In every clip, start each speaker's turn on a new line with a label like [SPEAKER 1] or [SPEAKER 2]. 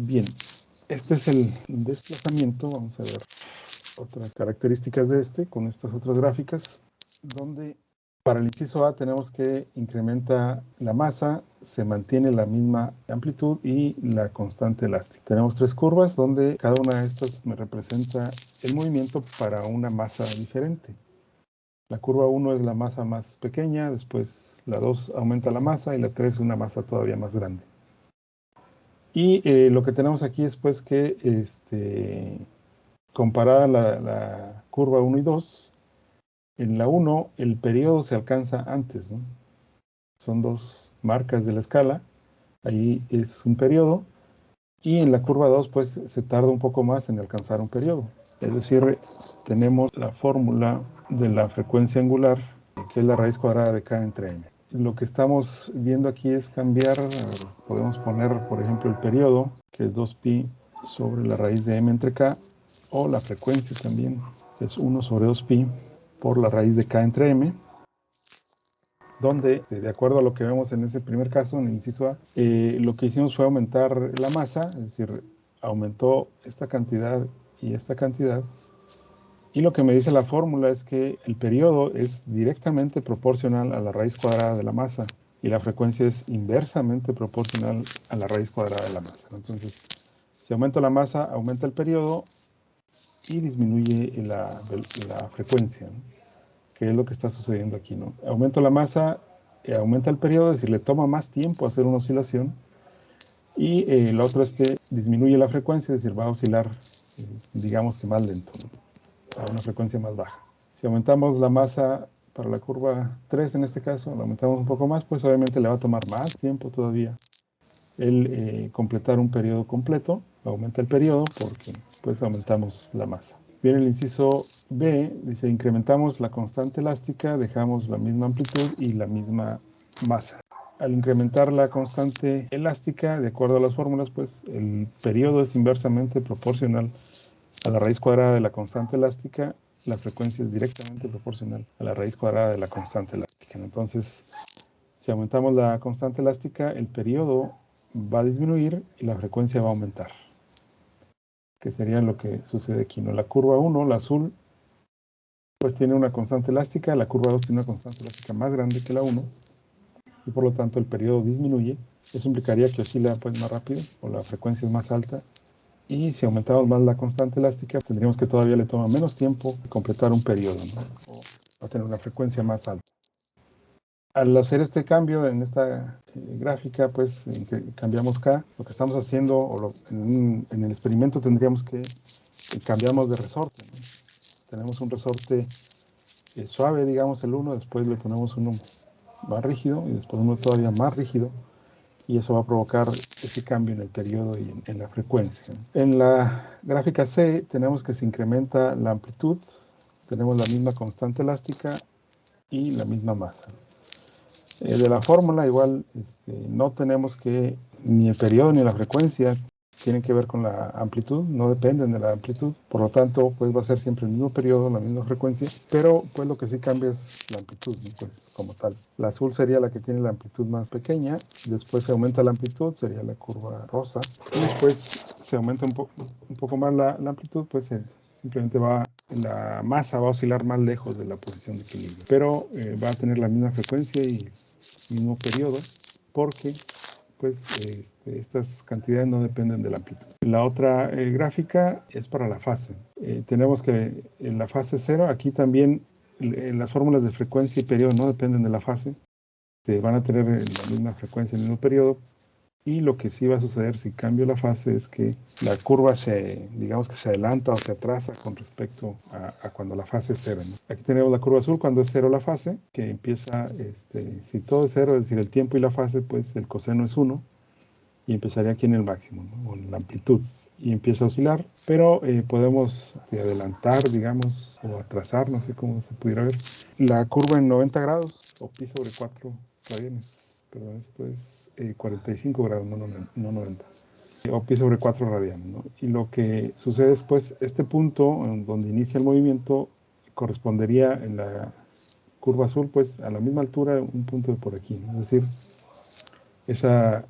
[SPEAKER 1] Bien, este es el desplazamiento. Vamos a ver otras características de este con estas otras gráficas, donde para el inciso A tenemos que incrementa la masa, se mantiene la misma amplitud y la constante elástica. Tenemos tres curvas donde cada una de estas me representa el movimiento para una masa diferente. La curva 1 es la masa más pequeña, después la 2 aumenta la masa y la 3 una masa todavía más grande. Y lo que tenemos aquí es pues que comparada la curva 1 y 2, en la 1 el periodo se alcanza antes, ¿no? Son dos marcas de la escala, ahí es un periodo, y en la curva 2 pues se tarda un poco más en alcanzar un periodo. Es decir, tenemos la fórmula de la frecuencia angular, que es la raíz cuadrada de K entre M. Lo que estamos viendo aquí es cambiar, podemos poner por ejemplo el periodo, que es 2pi sobre la raíz de M entre K, o la frecuencia también, que es 1 sobre 2pi por la raíz de K entre M, donde, de acuerdo a lo que vemos en ese primer caso, en el inciso A, lo que hicimos fue aumentar la masa, es decir, aumentó esta cantidad y esta cantidad, y lo que me dice la fórmula es que el periodo es directamente proporcional a la raíz cuadrada de la masa, y la frecuencia es inversamente proporcional a la raíz cuadrada de la masa. Entonces, si aumenta la masa, aumenta el periodo y disminuye la frecuencia, ¿no? Que es lo que está sucediendo aquí, ¿no? Aumento la masa, aumenta el periodo, es decir, le toma más tiempo hacer una oscilación, y lo otro es que disminuye la frecuencia, es decir, va a oscilar, digamos que más lento, ¿no? A una frecuencia más baja. Si aumentamos la masa para la curva 3 en este caso, lo aumentamos un poco más, pues obviamente le va a tomar más tiempo todavía el completar un periodo completo. Aumenta el periodo porque pues aumentamos la masa. Bien, el inciso B dice incrementamos la constante elástica, dejamos la misma amplitud y la misma masa. Al incrementar la constante elástica, de acuerdo a las fórmulas, pues el periodo es inversamente proporcional a la raíz cuadrada de la constante elástica, la frecuencia es directamente proporcional a la raíz cuadrada de la constante elástica. Entonces, si aumentamos la constante elástica, el periodo va a disminuir y la frecuencia va a aumentar, que sería lo que sucede aquí, ¿no? La curva 1, la azul, pues tiene una constante elástica, la curva 2 tiene una constante elástica más grande que la 1, y por lo tanto el periodo disminuye. Eso implicaría que oscila pues más rápido, o la frecuencia es más alta, y si aumentamos más la constante elástica, tendríamos que todavía le toma menos tiempo completar un periodo, ¿no? O va a tener una frecuencia más alta. Al hacer este cambio en esta gráfica, pues cambiamos K. Lo que estamos haciendo, en el experimento tendríamos que cambiamos de resorte, ¿no? Tenemos un resorte suave, digamos el 1, después le ponemos uno más rígido y después uno todavía más rígido, y eso va a provocar ese cambio en el periodo y en la frecuencia. En la gráfica C tenemos que se incrementa la amplitud, tenemos la misma constante elástica y la misma masa. De la fórmula igual no tenemos que ni el periodo ni la frecuencia tienen que ver con la amplitud, no dependen de la amplitud, por lo tanto pues va a ser siempre el mismo periodo, la misma frecuencia, pero pues lo que sí cambia es la amplitud, pues como tal. La azul sería la que tiene la amplitud más pequeña, después se aumenta la amplitud, sería la curva rosa, y después se aumenta un poco más la amplitud, pues simplemente la masa va a oscilar más lejos de la posición de equilibrio, pero va a tener la misma frecuencia y mismo periodo, porque pues estas cantidades no dependen de la amplitud. La otra gráfica es para la fase. Tenemos que en la fase 0, aquí también las fórmulas de frecuencia y periodo no dependen de la fase, van a tener la misma frecuencia, el mismo periodo, y lo que sí va a suceder si cambio la fase es que la curva digamos que se adelanta o se atrasa con respecto a cuando la fase es 0, ¿no? Aquí tenemos la curva azul cuando es 0 la fase, que empieza, si todo es 0, es decir, el tiempo y la fase, pues el coseno es 1, y empezaría aquí en el máximo, ¿no? O en la amplitud, y empieza a oscilar, pero podemos adelantar, digamos, o atrasar, no sé cómo se pudiera ver, la curva en 90 grados, o pi sobre 4 radianes. Perdón, esto es 45 grados, no 90. O pi sobre 4 radianes, ¿no? Y lo que sucede es, pues, este punto en donde inicia el movimiento correspondería en la curva azul, pues, a la misma altura, un punto de por aquí, ¿no? Es decir, esa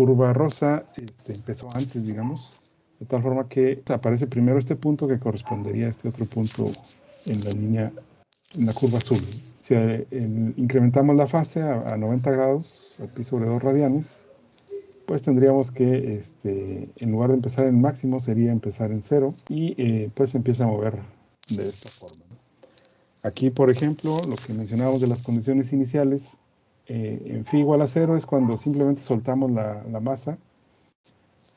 [SPEAKER 1] curva rosa empezó antes, digamos, de tal forma que aparece primero este punto que correspondería a este otro punto en la línea, en la curva azul. Si incrementamos la fase a 90 grados, a pi sobre 2 radianes, pues tendríamos que, en lugar de empezar en máximo, sería empezar en 0 y pues se empieza a mover de esta forma, ¿no? Aquí, por ejemplo, lo que mencionábamos de las condiciones iniciales, en phi igual a 0 es cuando simplemente soltamos la masa.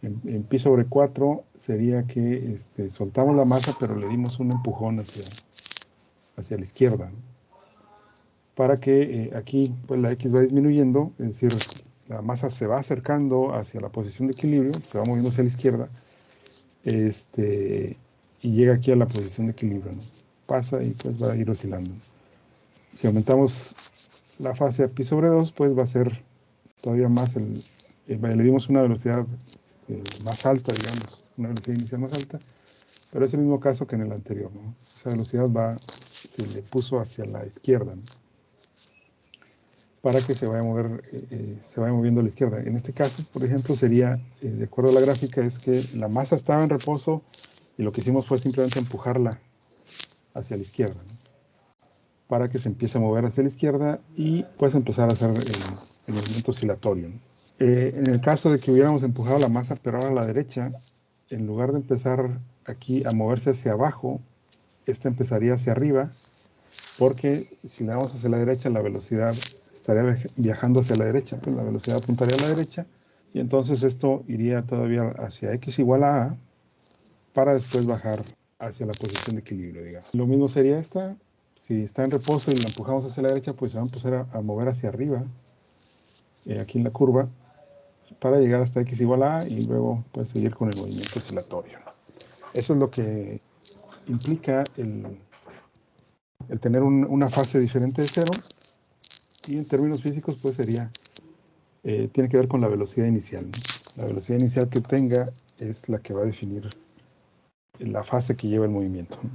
[SPEAKER 1] En pi sobre 4 sería que soltamos la masa, pero le dimos un empujón hacia la izquierda, ¿no? Para que aquí pues la x va disminuyendo, es decir, la masa se va acercando hacia la posición de equilibrio, se va moviendo hacia la izquierda, y llega aquí a la posición de equilibrio, ¿no? Pasa y pues va a ir oscilando. Si aumentamos la fase a pi sobre 2, pues va a ser todavía más, le dimos una velocidad más alta, digamos, una velocidad inicial más alta, pero es el mismo caso que en el anterior, ¿no? Esa velocidad se le puso hacia la izquierda, ¿no? Para que se vaya moviendo a la izquierda. En este caso, por ejemplo, sería, de acuerdo a la gráfica, es que la masa estaba en reposo y lo que hicimos fue simplemente empujarla hacia la izquierda, ¿no? Para que se empiece a mover hacia la izquierda y pues empezar a hacer el movimiento oscilatorio, ¿no? En el caso de que hubiéramos empujado la masa, pero ahora a la derecha, en lugar de empezar aquí a moverse hacia abajo, esta empezaría hacia arriba, porque si le damos hacia la derecha, la velocidad estaría viajando hacia la derecha, pues la velocidad apuntaría a la derecha, y entonces esto iría todavía hacia x igual a a, para después bajar hacia la posición de equilibrio, digamos. Lo mismo sería esta, si está en reposo y la empujamos hacia la derecha, pues se va a empezar a mover hacia arriba, aquí en la curva, para llegar hasta x igual a y luego pues seguir con el movimiento oscilatorio. Eso es lo que implica el tener una fase diferente de cero, y en términos físicos pues sería, tiene que ver con la velocidad inicial, ¿no? La velocidad inicial que tenga es la que va a definir la fase que lleva el movimiento, ¿no?